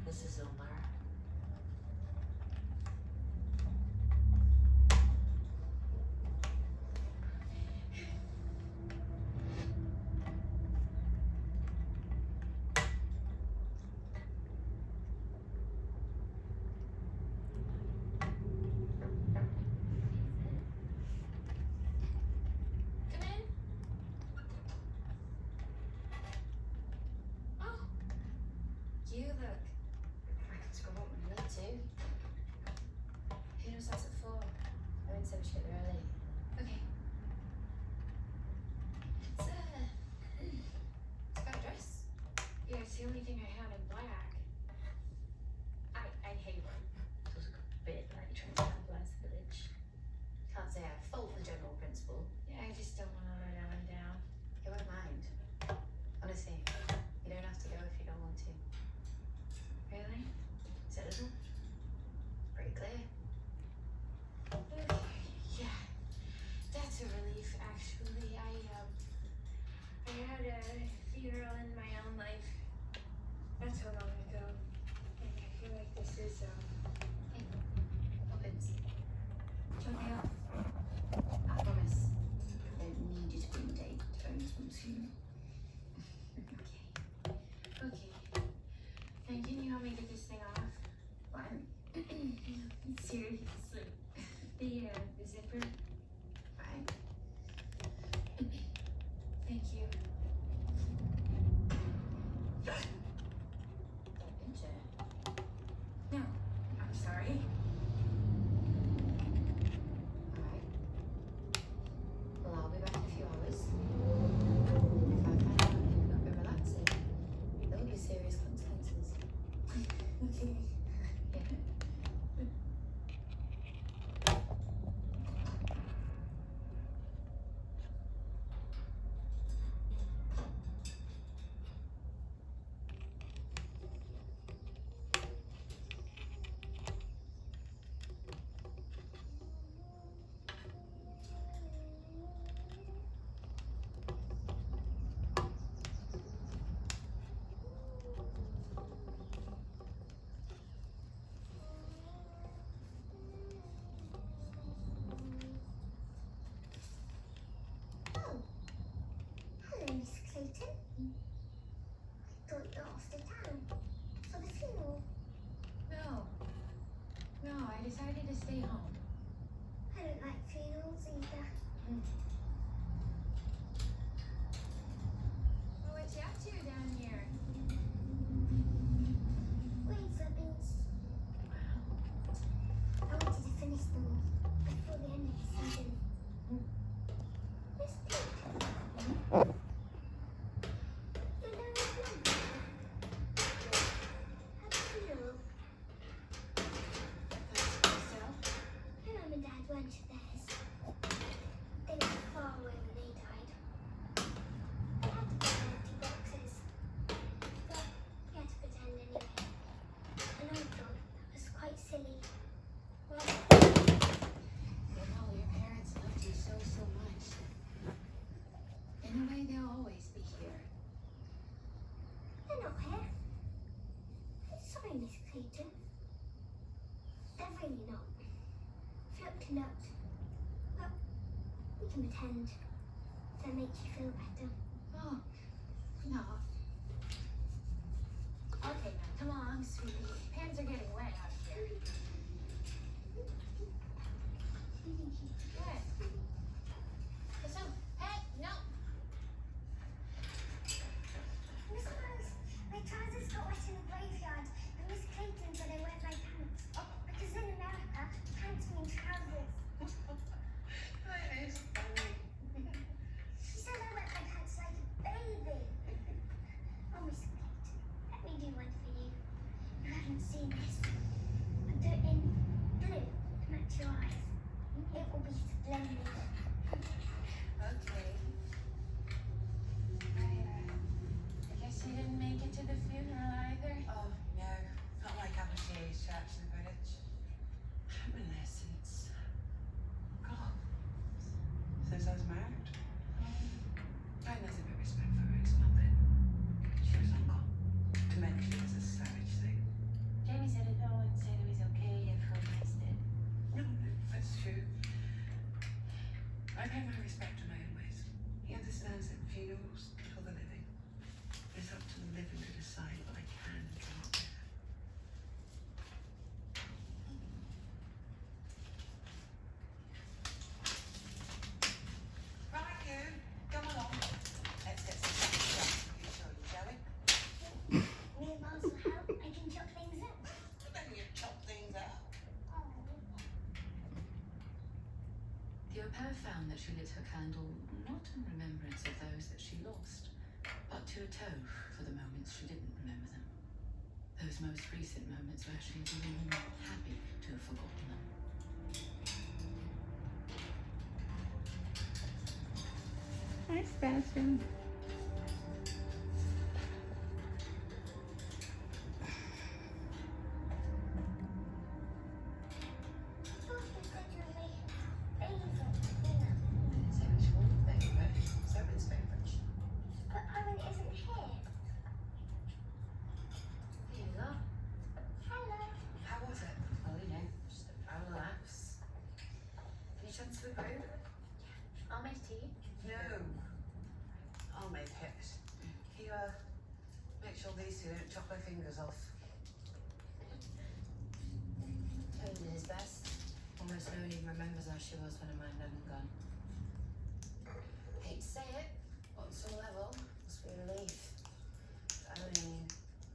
Mrs. Omar. Come in. Oh, you look. I can scrub up when you need to. Who knows that's at 4? I went so much get there early. Okay. It's got a dress. Yeah, it's the only thing I have in black. I hate one. Feels like a bit like you're trying to capitalize the village. Can't say I fault the general principle. Yeah, I just don't want to let Ellen down. I won't mind. Honestly, you don't have to go if you don't want to. Really? So it isn't? Pretty clear. Yeah, that's a relief, actually. I had a funeral in my own life. Not so long ago. And I feel like this is, hey, Poppins. Turn me off. I promise. I don't need you to bring date to Owen's funeral. Okay. And can you help me get this thing off? What? Seriously. The zipper. Fine. Thank you. Don't pinch it. No, I'm sorry. Alright. Well, I'll be back in a few hours. If I find out you've not been relaxing, there will be serious consequences. Okay. Yeah. Oh, hello, Miss Clayton. I thought you were off to town for the funeral. No, I decided to stay home. I don't like funerals either. Well, what you up to down here? Waiting for beans. I wanted to finish them all before the end of the season. Miss Clayton. You know his number? At the funeral, Myself? my mum and dad went to theirs. They were far away when they died. They had to put empty boxes. But we had to pretend anyway. And I thought that was quite silly. Well, You know, your parents loved you so much. In a way, they'll always be here. they're not here. I'm sorry, Miss Clayton. They're really not. If you look to note, well, we can pretend. If that makes you feel better. Oh, no. Okay, now, come on, sweetie. Pants are getting wet out here. Good. So, hey, no. Miss Rose, my trousers got wet in the graveyard, and Miss Clayton said I wear my pants. Because in America, pants mean trousers. That is funny. She said I wear my pants like a baby. Oh, Miss Clayton, let me do one for you. You haven't seen this. I'll do it in blue to match your eyes. It will be splendid. Okay. I guess you didn't make it to the funeral either. Oh, no. Not like Aberdeen's church in the village. I haven't been there since. God. Since I was married. And there's a bit of respect for her, it's not that she was uncle. To mention it's a savage thing. pay my respect to my own ways. He understands that funerals for the living. It's up to the living to decide what I can and cannot bear. Right, you. Come along. Let's get some stuff done for you, shall we? Me and Mars will help. I can chop things up. Then you chop things up. Oh. The au pair found that she lit her candle not in remembrance of those that she lost, but to atone for the moments she didn't remember them. Those most recent moments where she'd been happy to have forgotten them. Hi, Sebastian. Thought you said you were making favourite dinner. So which one favourite? Someone's favourite. But Owen isn't here. Here you are. Hello. How was it? Oh, you know, just a round of laughs. Any chance for a group? I'll make tea. No. I'll make it. You, make sure these two don't chop their fingers off. Tony did his best. Almost no one even remembers how she was when her mind hadn't gone. Hate to say it,